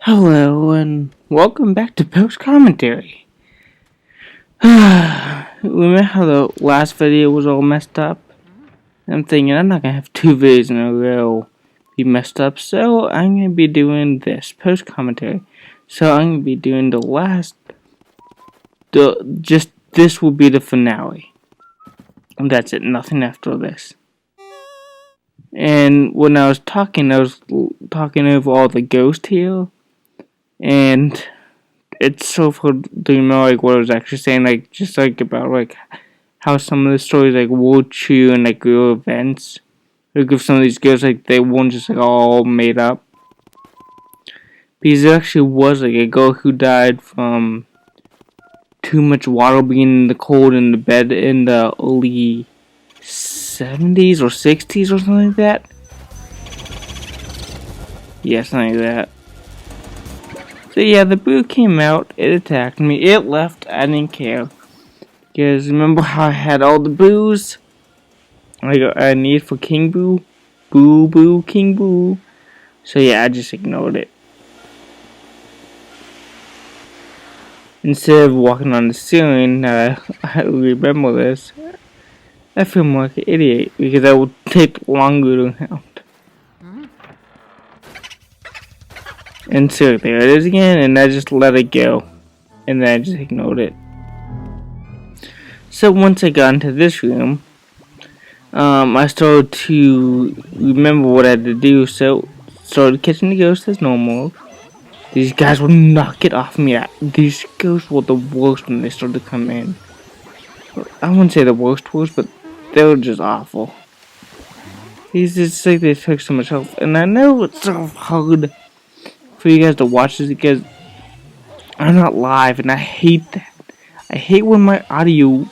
Hello and welcome back to Post Commentary. Remember how the last video was all messed up? I'm thinking I'm not gonna have two videos in a row be messed up, so I'm gonna be doing this post commentary. So I'm gonna be doing just this will be the finale. And that's it, nothing after this. And when I was talking over all the ghost here, and it's so hard to know like what I was actually saying, like just like about like how some of the stories like were true and like real events. Like if some of these girls like they weren't just like all made up. Because there actually was like a girl who died from too much water being in the cold in the bed in the early 70s or 60s or something like that. Yeah, something like that. So yeah, the boo came out, it attacked me, it left, I didn't care. Because remember how I had all the boos? Like I need for King Boo? Boo Boo King Boo. So yeah, I just ignored it. Instead of walking on the ceiling, I remember this, I feel more like an idiot because I would take longer to count. And so there it is again, and I just let it go. And then I just ignored it. So once I got into this room, I started to remember what I had to do, so started catching the ghosts as normal. These guys would knock it off me. These ghosts were the worst when they started to come in. I wouldn't say the worst, but they were just awful. It's just like they took so much health, and I know it's so hard for you guys to watch this because I'm not live, and I hate that. I hate when my audio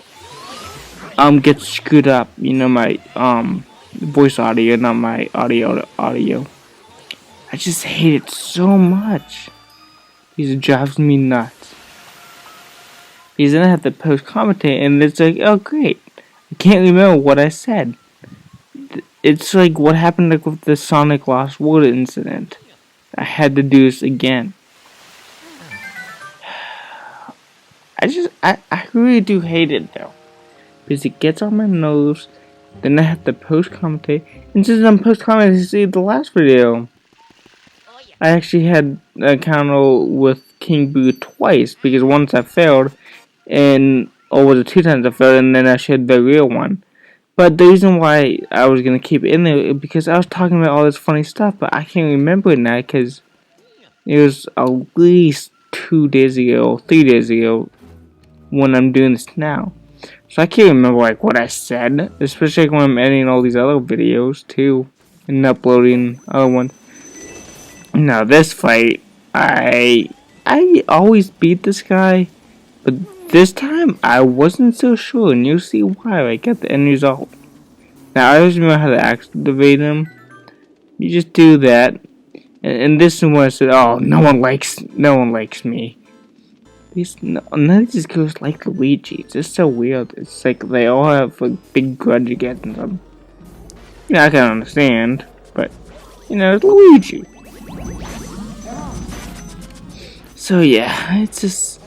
gets screwed up. You know, my voice audio, not my audio. I just hate it so much. It drives me nuts. Because then I have to post commentate, and it's like, oh great, I can't remember what I said. It's like what happened like with the Sonic Lost World incident. I had to do this again. I really do hate it though. Because it gets on my nerves. Then I have to post commentate. And since I'm post commentating, see the last video, I actually had a encounter with King Boo twice. Because once I failed, or was it 2 times I failed, and then I shared the real one. But the reason why I was going to keep it in there, because I was talking about all this funny stuff, but I can't remember it now, because it was at least 2 days ago, 3 days ago, when I'm doing this now. So I can't remember like what I said, especially when I'm editing all these other videos too, and uploading other ones. Now this fight, I always beat this guy, but this time I wasn't so sure, and you'll see why I got the end result. Now I always remember how to activate him. You just do that, and this is when I said, "Oh, no one likes me." None of these girls like Luigi. It's just so weird. It's like they all have a big grudge against them. I can understand, but it's Luigi. So yeah, it's just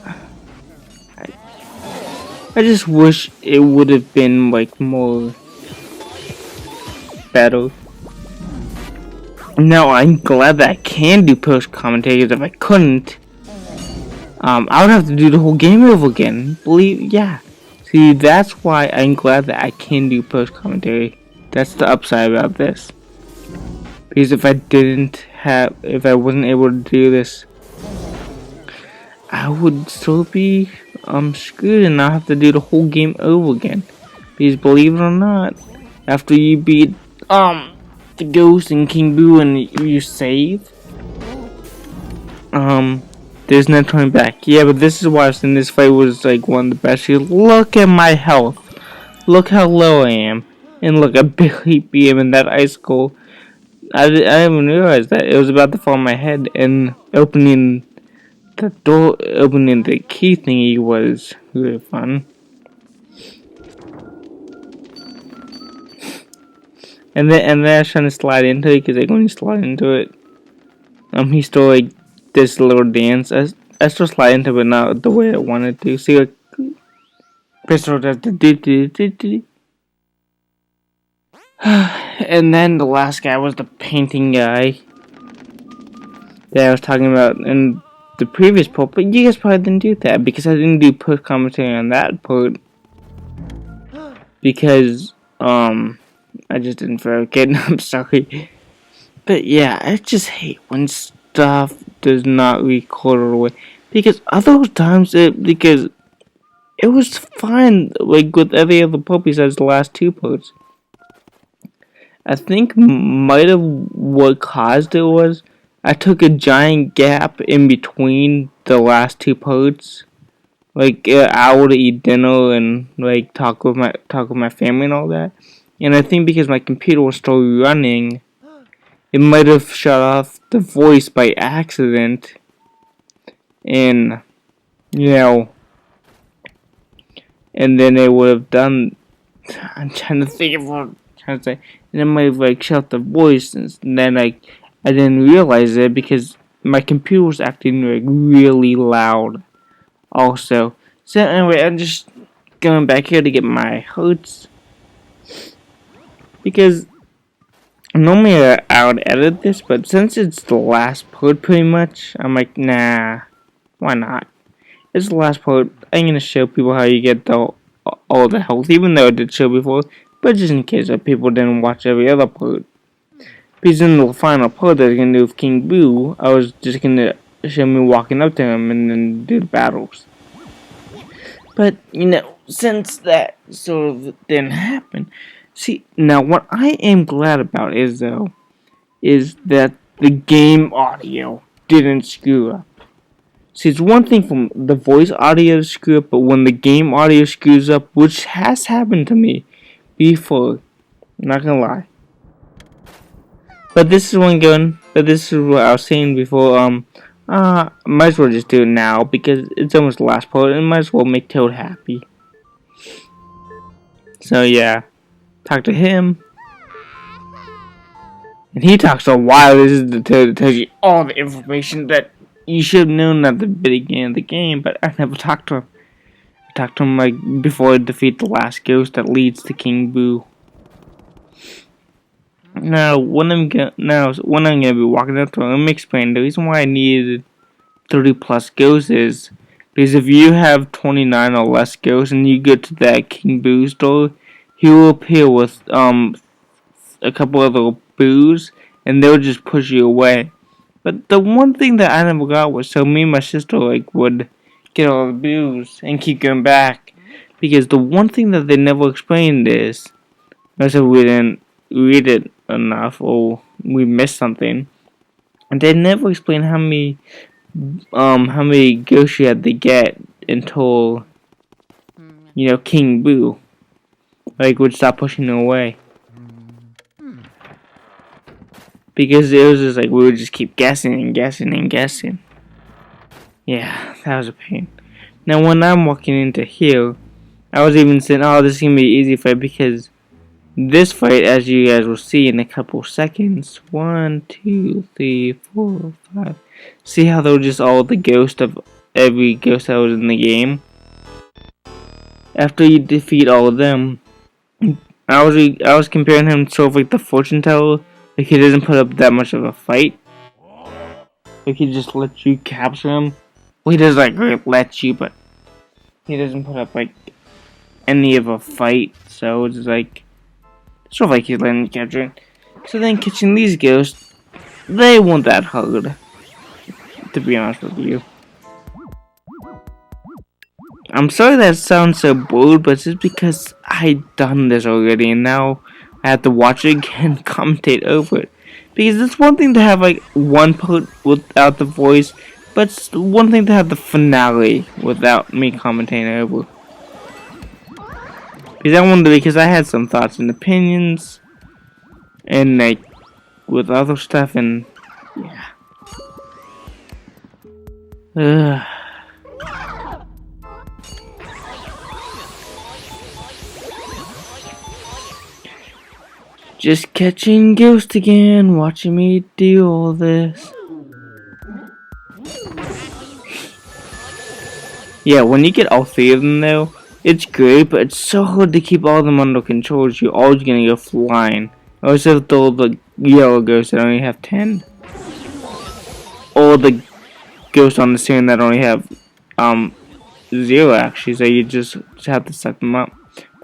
I just wish it would have been like more better. Now I'm glad that I can do post commentary, because if I couldn't, I would have to do the whole game over again. Yeah. See, that's why I'm glad that I can do post commentary. That's the upside about this. Because if I wasn't able to do this, I would still be screwed and I'll have to do the whole game over again. Because believe it or not, after you beat the Ghost and King Boo and you save, there's no turning back. Yeah, but this is why I was saying this fight was like one of the best. Look at my health. Look how low I am. And look, I barely beat him in that icicle. I didn't even realize that it was about to fall on my head, and opening the door, opening the key thingy was really fun. And then I was trying to slide into it, because like when you slide into it, he still like this little dance. I still slide into it not the way I wanted to. See, like, Pistol does the do. And then the last guy was the painting guy that I was talking about in the previous part, but you guys probably didn't do that because I didn't do post commentary on that part because I just didn't forget. I'm sorry, but yeah, I just hate when stuff does not record all the way because other times because it was fine like with every other part besides the last two parts. I think might have what caused it was I took a giant gap in between the last two parts, like an hour to eat dinner and like talk with my family and all that. And I think because my computer was still running, it might have shut off the voice by accident. And you know, and then it would have done. I'm trying to think of what I'm trying to say. And it might have like shut the voice, and then like I didn't realize it because my computer was acting like really loud. Also, so anyway, I'm just going back here to get my hertz because normally I would edit this, but since it's the last part pretty much, I'm like, nah, why not? It's the last part. I'm gonna show people how you get all the health, even though I did show before, but just in case that people didn't watch every other part. Because in the final part that I was gonna do with King Boo, I was just gonna show me walking up to him and then do the battles. But, you know, since that sort of didn't happen, see, now what I am glad about is that the game audio didn't screw up. See, it's one thing from the voice audio to screw up, but when the game audio screws up, which has happened to me before, I'm not gonna lie. But this is one going. But this is what I was saying before. Might as well just do it now because it's almost the last part, and might as well make Toad happy. So yeah, talk to him, and he talks a while. This is the Toad that tells you all the information that you should have known at the beginning of the game. But I never talked to him. I talked to him like before I defeat the last ghost that leads to King Boo. Now, when I'm gonna be walking up to him, let me explain the reason why I needed 30 plus ghosts is because if you have 29 or less ghosts and you go to that King Boo store, he will appear with a couple other boos and they'll just push you away. But the one thing that I never got was so me and my sister like would get all the boos and keep going back because the one thing that they never explained is I said we didn't read it enough or we missed something. And they never explain how many ghosts you had to get until King Boo like would stop pushing them away. Because it was just like we would just keep guessing and guessing and guessing. Yeah, that was a pain. Now when I'm walking into here, I was even saying, oh, this is gonna be an easy fight because this fight, as you guys will see in a couple seconds, 1, 2, 3, 4, 5. See how they're just all the ghost of every ghost that was in the game? After you defeat all of them, I was comparing him to sort of like the fortune teller. Like he doesn't put up that much of a fight. Like he just lets you capture him. Well, he does like let you, but he doesn't put up like any of a fight. So it's like sort of like he's letting you capture it. So then catching these ghosts, they weren't that hard, to be honest with you. I'm sorry that sounds so bold, but it's just because I done this already and now I have to watch it again and commentate over it. Because it's one thing to have like one part without the voice, but it's one thing to have the finale without me commentating over. Because I had some thoughts and opinions and like with other stuff and yeah. Just catching ghosts again, watching me do all this. Yeah, when you get all three of them though, it's great, but it's so hard to keep all of them under control. You're always gonna go flying. I always have to the yellow ghosts that only have 10. Or the ghosts on the scene that only have 0 actually, so you just have to suck them up.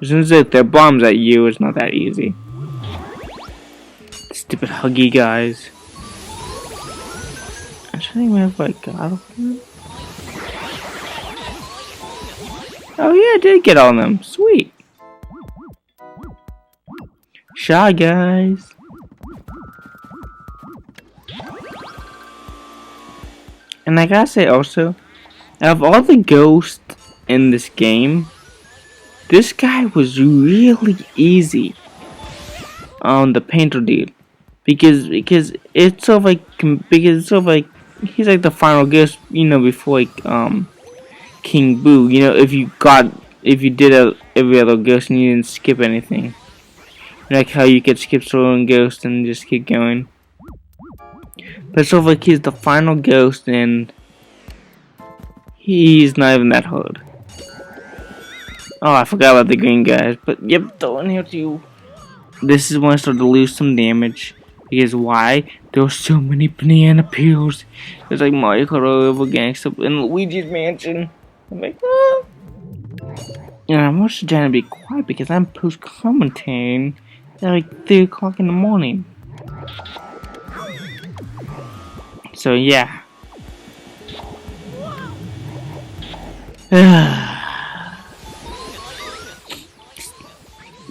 As soon as they're bombs at you, it's not that easy. Stupid huggy guys. I'm trying to remember if I got them. Oh yeah, I did get all of them. Sweet. Shy guys. And I gotta say also, out of all the ghosts in this game, this guy was really easy on the painter dude. Because it's sort of like he's like the final ghost, you know, before like King Boo. You know, if you did every other ghost and you didn't skip anything. Like how you could skip Stolen Ghost and just keep going. But sort of like he's the final ghost and he's not even that hard. Oh, I forgot about the green guys. But yep, throwing here too. This is when I start to lose some damage. Because why? There were so many banana peels. It's like Mario Kart all over again, except in Luigi's mansion. I'm like, ah. And I'm also trying to be quiet because I'm post-commentating at like 3 o'clock in the morning. So yeah.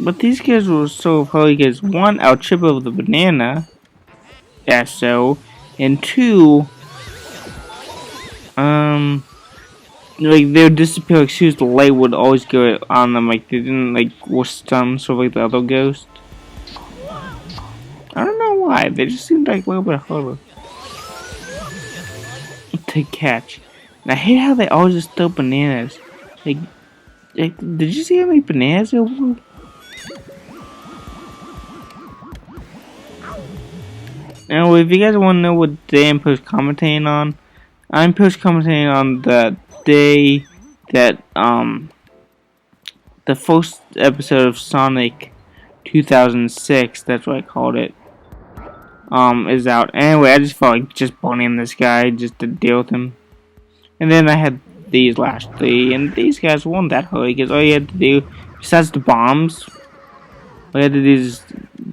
But these guys were so funny because one, I'll trip over the banana. Yeah, so. And two, like they would disappear as soon as the light would always go on them. Like they didn't like was stunned, sort of like the other ghost. I don't know why. They just seemed like a little bit harder to catch. And I hate how they always just throw bananas. Like, did you see how many bananas there were? Now, if you guys want to know what day I'm post commentating on, I'm post commentating on the day that the first episode of Sonic 2006. That's what I called it. Is out. Anyway, I just felt like just boning this guy just to deal with him. And then I had these last 3, and these guys weren't that hard because all you had to do, besides the bombs, all you had to do is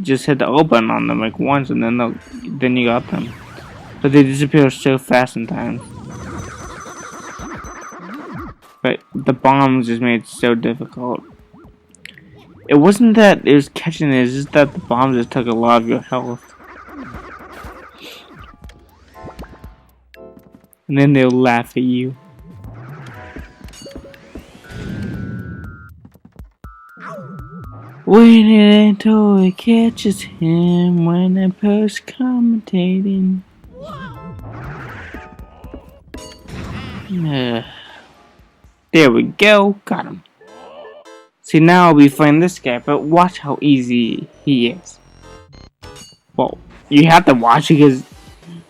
just hit the O button on them like once, and then you got them. But they disappear so fast sometimes. But the bombs just made it so difficult. It wasn't that it was catching it, it's just that the bombs just took a lot of your health. And then they'll laugh at you. Waiting until it catches him when I'm post commentating. There we go, got him. See, now I'll be fighting this guy, but watch how easy he is. Well, you have to watch it because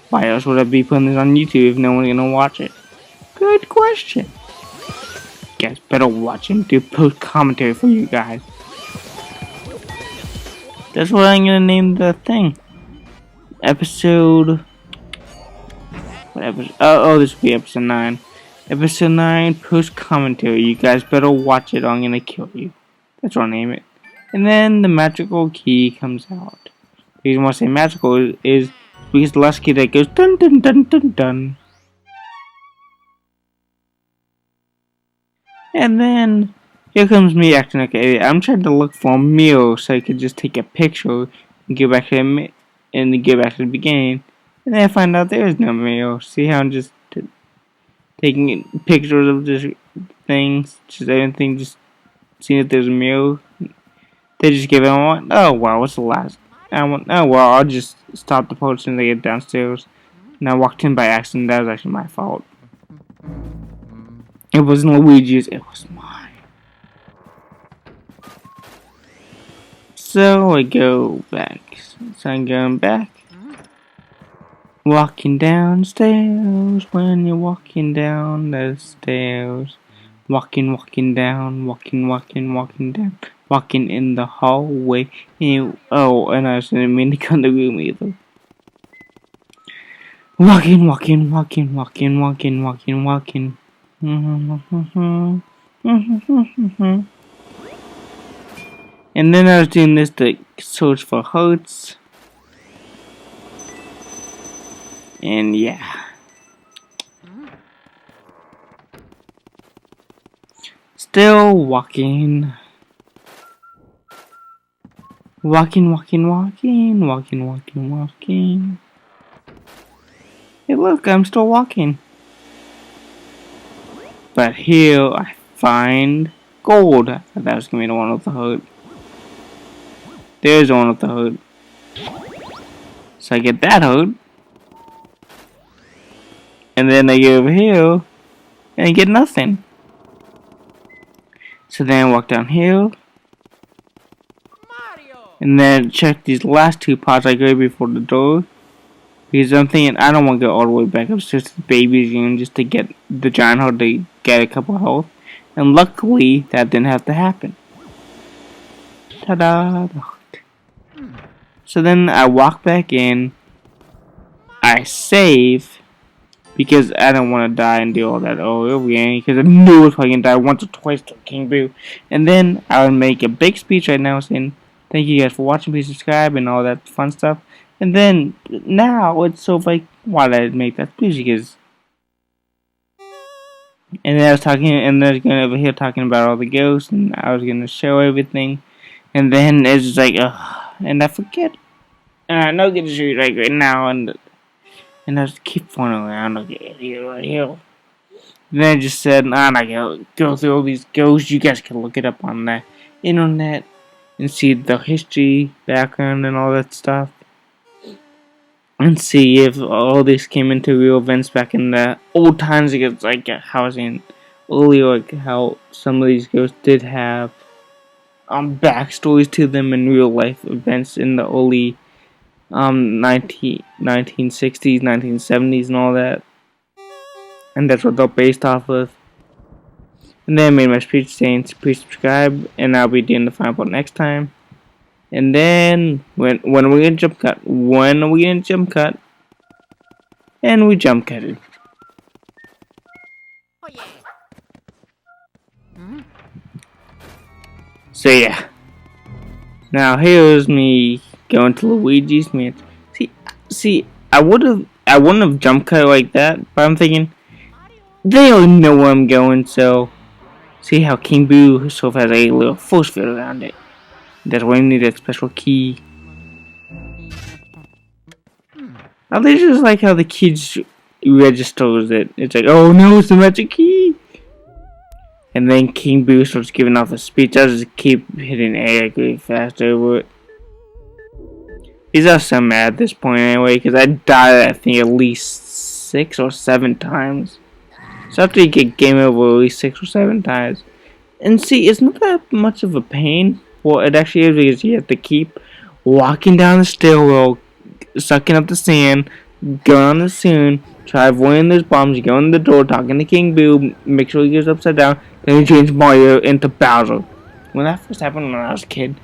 why else would I be putting this on YouTube if no one's gonna watch it? Good question. You guys better watch him do post commentary for you guys. That's what I'm gonna name the thing. Episode. What episode? Oh, this will be episode 9. Episode 9 post commentary. You guys better watch it or I'm gonna kill you. That's what I'll name it. And then the magical key comes out. The reason why I say magical is because the last key that goes dun dun dun dun dun. And then here comes me acting like an idiot. I'm trying to look for a mirror so I could just take a picture and go back to the beginning. And then I find out there is no mirror. See how I'm just taking pictures of just things, just everything, just seeing if there's a mirror. They just give it one. Oh wow, what's the last? Oh well, I'll just stop the post and they get downstairs. And I walked in by accident. That was actually my fault. It wasn't Luigi's. It was mine. So I go back. So I'm going back. Walking downstairs when you're walking down the stairs. Walking down, walking down. Walking in the hallway. And I didn't mean to come to room either. Walking. And then I was doing this to search for hearts. And yeah. Still walking. Walking. Hey look, I'm still walking. But here I find gold. I thought that was gonna be the one with the hood. There's the one with the hood. So I get that hood. And then I get over here and I get nothing. So then I walk down here. And then check these last two pots I go before the door. Because I'm thinking I don't want to go all the way back upstairs to the baby's room just to get the giant heart to get a couple of health. And luckily that didn't have to happen. Ta-da! So then I walk back in. I save. Because I don't want to die and do all that over again. Because I knew I was probably going to die once or twice to King Boo. And then I would make a big speech right now saying, thank you guys for watching, please subscribe and all that fun stuff. And then, now, it's so like, why did I make that speech? Because, and then I was talking, and then I was going over here talking about all the ghosts, and I was going to show everything. And then it's just like, and I forget. And I know get to show you like right now, and I just keep flying around, okay, here, right here. And then I just said, I'm not going to go through all these ghosts, you guys can look it up on the internet. And see the history, background, and all that stuff. And see if all this came into real events back in the old times. Because, like, how I was saying earlier, like, how some of these ghosts did have backstories to them in real life events in the early 1960s, 1970s, and all that. And that's what they're based off of. And then I made my speech saying, please subscribe, and I'll be doing the final part next time. And then, when are we gonna jump cut? When are we gonna jump cut? And we jump cutted. Oh, yeah. So yeah. Now here's me going to Luigi's mansion. See, I wouldn't have jump cut like that, but I'm thinking they don't know where I'm going, so. See how King Boo sort of has a little force field around it. That's why you need that special key. I think just like how the kids registers it. It's like, oh no, it's the magic key. And then King Boo starts giving off a speech. I just keep hitting A like really fast over it. He's not so mad at this point anyway, because I died I think at least 6 or 7 times. So after you get game over at least 6 or 7 times. And see, it's not that much of a pain. Well, it actually is because you have to keep walking down the stairwell, sucking up the sand, going on the sand, try avoiding those bombs, you go in the door, talking to King Boo, make sure he goes upside down, then you change Mario into Bowser. When that first happened when I was a kid,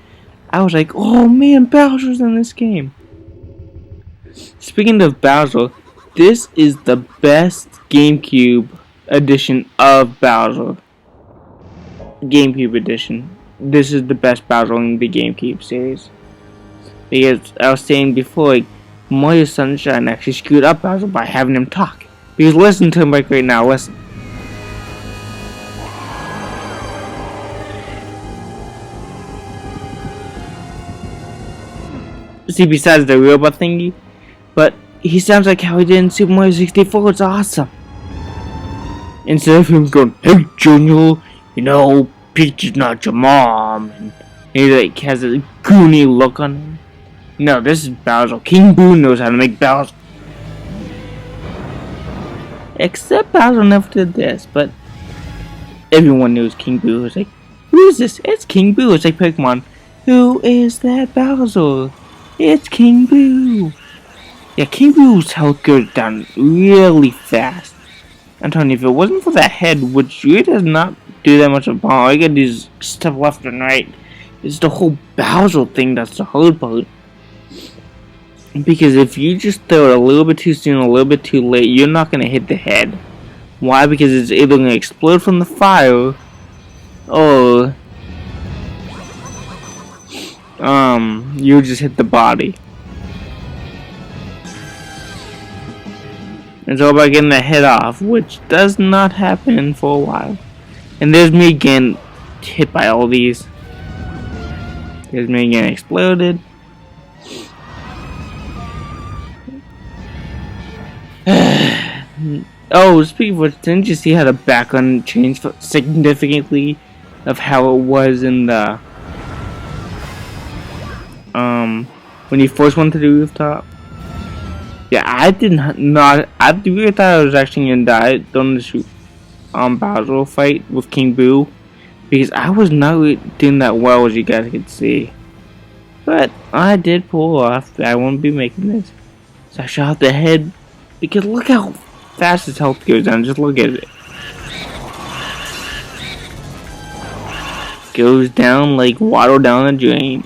I was like, oh man, Bowser's in this game. Speaking of Bowser, this is the best GameCube edition of Bowser. GameCube edition. This is the best Bowser in the GameCube series. Because I was saying before, like, Mario Sunshine actually screwed up Bowser by having him talk. Because listen to him like right now, listen. See, besides the robot thingy, but he sounds like how he did in Super Mario 64, it's awesome. Instead of him going, hey Junior, you know, Peach is not your mom, and he like has a goony look on him. No, this is Bowser. King Boo knows how to make Bowser. Except Bowser never did this, but everyone knows King Boo. It's like, who is this? It's King Boo. It's like Pokemon. Who is that Bowser? It's King Boo. Yeah, King Boo's health goes down really fast. I'm telling you, if it wasn't for that head, which really does not do that much of a problem, all you gotta do is step left and right. It's the whole Bowser thing that's the hard part. Because if you just throw it a little bit too soon, a little bit too late, you're not gonna hit the head. Why? Because it's either gonna explode from the fire, or you just hit the body. It's all about getting the head off, which does not happen for a while. And there's me getting hit by all these. There's me getting exploded. Oh, speaking of which, didn't you see how the background changed significantly of how it was in the when you first went to the rooftop? Yeah, I did not. I really thought I was actually gonna die during the Bowser fight with King Boo, because I was not really doing that well, as you guys could see. But I did pull off. I won't be making this. So I shot the head, because look how fast his health goes down. Just look at it. Goes down like water down the drain.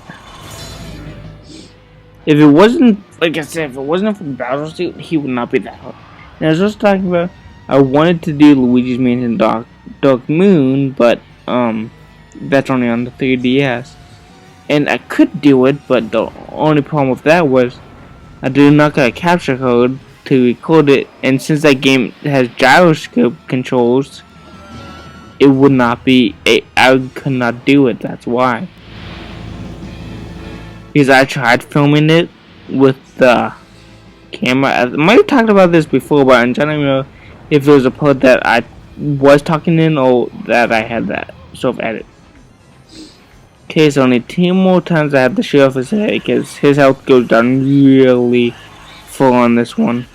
If it wasn't, like I said, if it wasn't for Bowser's suit, he would not be that hard. And I was just talking about, I wanted to do Luigi's Mansion Dark Moon, but that's only on the 3DS. And I could do it, but the only problem with that was I did not get a capture code to record it, and since that game has gyroscope controls, it would not be I could not do it. That's why. Because I tried filming it with the camera. I might have talked about this before, but I'm trying to know if there was a part that I was talking in or that I had that sort of edit. Okay, so only 2 more times I have to show off his head because his health goes down really full on this one.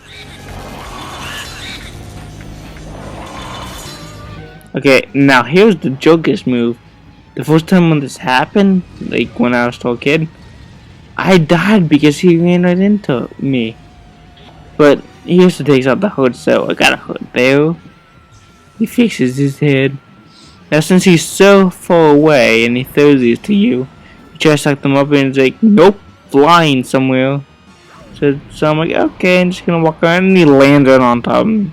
Okay, now here's the jokest move. The first time when this happened, like when I was still a kid, I died because he ran right into me. But he also takes out the hood, so I got a hood there. He fixes his head. Now since he's so far away and he throws these to you, you try to suck them up and it's like, nope, flying somewhere. So I'm like, okay, I'm just gonna walk around, and he lands right on top of me.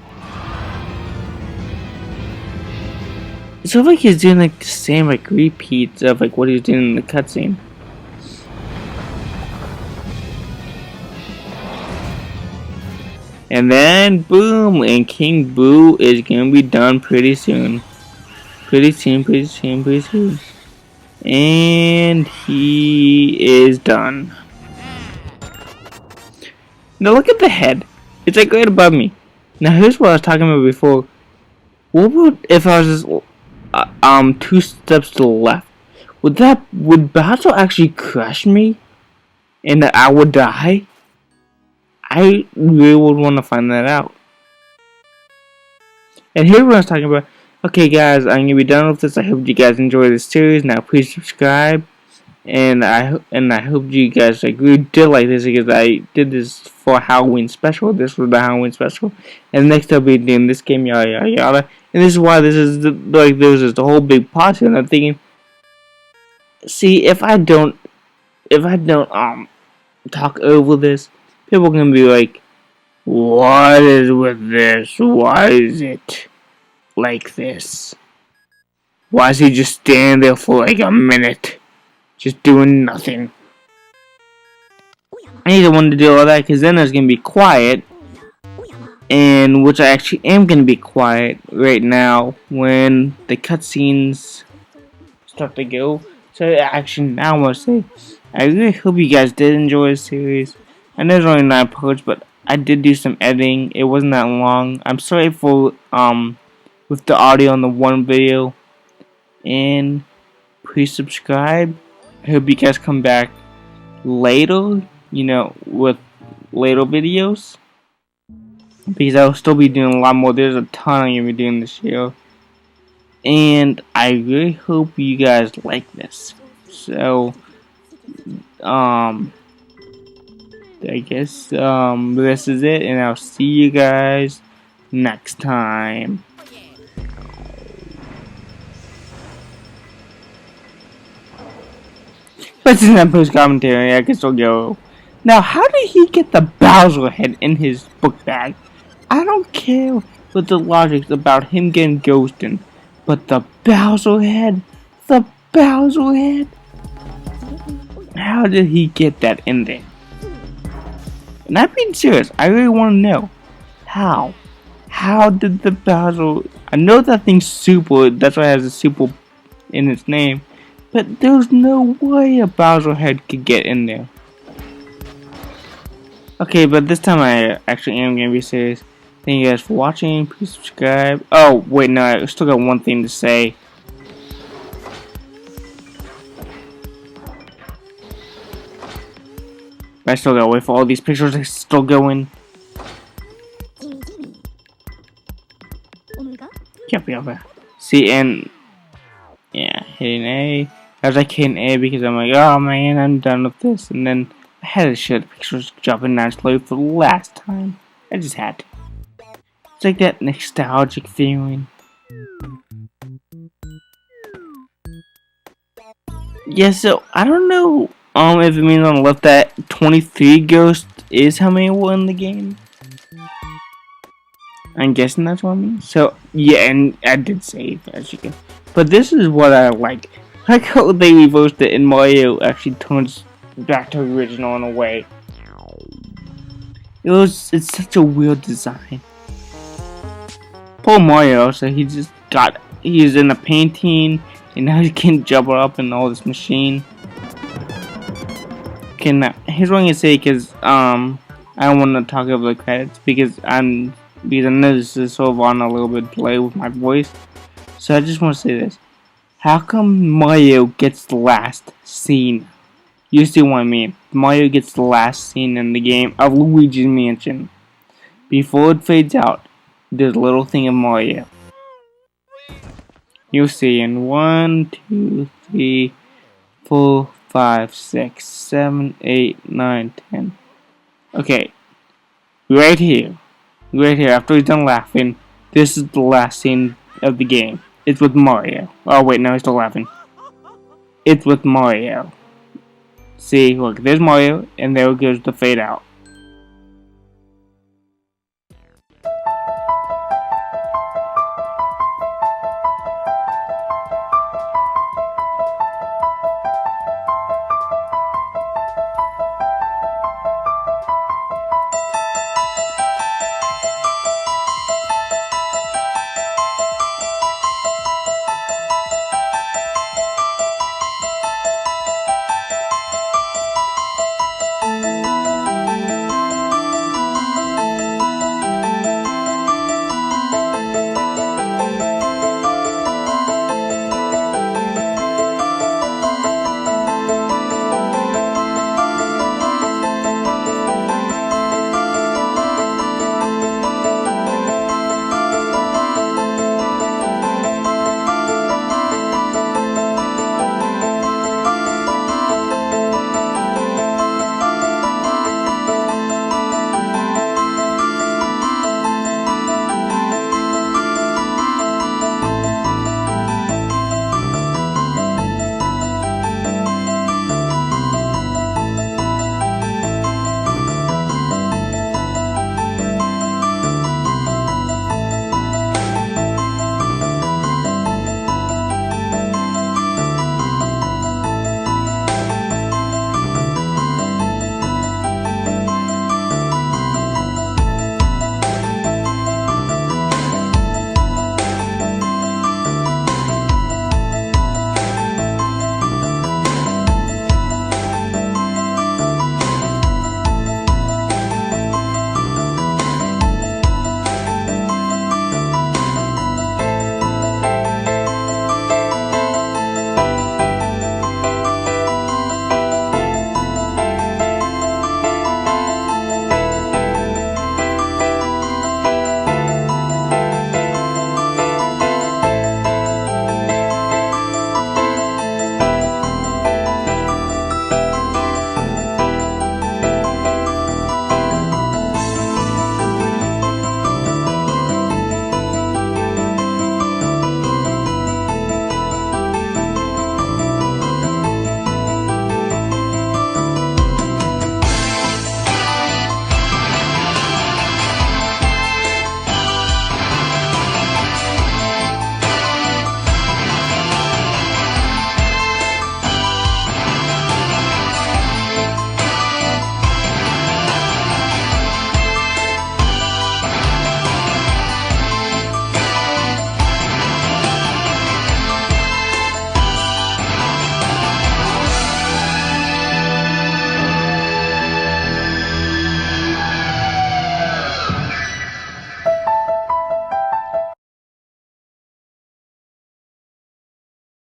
It's sort of like he's doing like the same like repeats of like what he was doing in the cutscene. And then boom, and King Boo is gonna be done pretty soon. Pretty soon. And he is done. Now look at the head. It's like right above me. Now here's what I was talking about before. What would if I was just 2 steps to the left? Would Bowser actually crush me? And that I would die? I really would want to find that out. And here's what I was talking about. Okay guys, I'm gonna be done with this. I hope you guys enjoy this series. Now please subscribe. And I hope you guys like really did like this, because I did this for Halloween special. This was the Halloween special. And next I'll be doing this game, yada yada yada. And this is why this is like there's just a whole big pot, and I'm thinking, see, if I don't talk over this, people are gonna be like, what is with this? Why is it like this? Why is he just standing there for like a minute, just doing nothing? I need one to do all that, because then there's gonna be quiet, and which I actually am gonna be quiet right now when the cutscenes start to go. So actually, now I want to say, I really hope you guys did enjoy this series. I know there's only 9 parts, but I did do some editing. It wasn't that long. I'm sorry for with the audio on the one video. And please subscribe. I hope you guys come back later, with later videos, because I'll still be doing a lot more. There's a ton I'm gonna be doing this year, and I really hope you guys like this. So I guess this is it, and I'll see you guys next time. This is not post commentary. I can still go. Now, how did he get the Bowser head in his book bag? I don't care what the logic's about him getting ghosted, but the Bowser head, the Bowser head. How did he get that in there? And I'm being serious. I really want to know how. How did the Bowser? I know that thing's super. That's why it has a super in its name. But there's no way a Bowser head could get in there. Okay, but this time I actually am gonna be serious. Thank you guys for watching. Please subscribe. Oh wait, no, I still got one thing to say. I still gotta wait for all these pictures to still going. Yep. See, and yeah, hitting A. I was like hitting A because I'm like, oh man, I'm done with this. And then I had to show the pictures jumping naturally for the last time. I just had to. It's like that nostalgic feeling. Yeah, so I don't know if it means on the left that 23 ghosts is how many were in the game. I'm guessing that's what I mean. So yeah, and I did save as you can. But this is what I like. I like how they reversed it and Mario actually turns back to original in a way. It's such a weird design. Poor Mario, so he's in a painting and now he can jump up in all this machine. Okay, now here's what I'm gonna say because I don't want to talk over the credits because I know this is sort of on a little bit delay with my voice. So I just want to say this. How come Mario gets the last scene? You see what I mean? Mario gets the last scene in the game of Luigi's Mansion. Before it fades out, there's a little thing of Mario. You'll see in 1, 2, 3, 4, 5, 6, 7, 8, 9, 10. Okay, right here, after he's done laughing, this is the last scene of the game. It's with Mario. Oh wait, no, he's still laughing. It's with Mario. See, look, there's Mario, and there goes the fade out.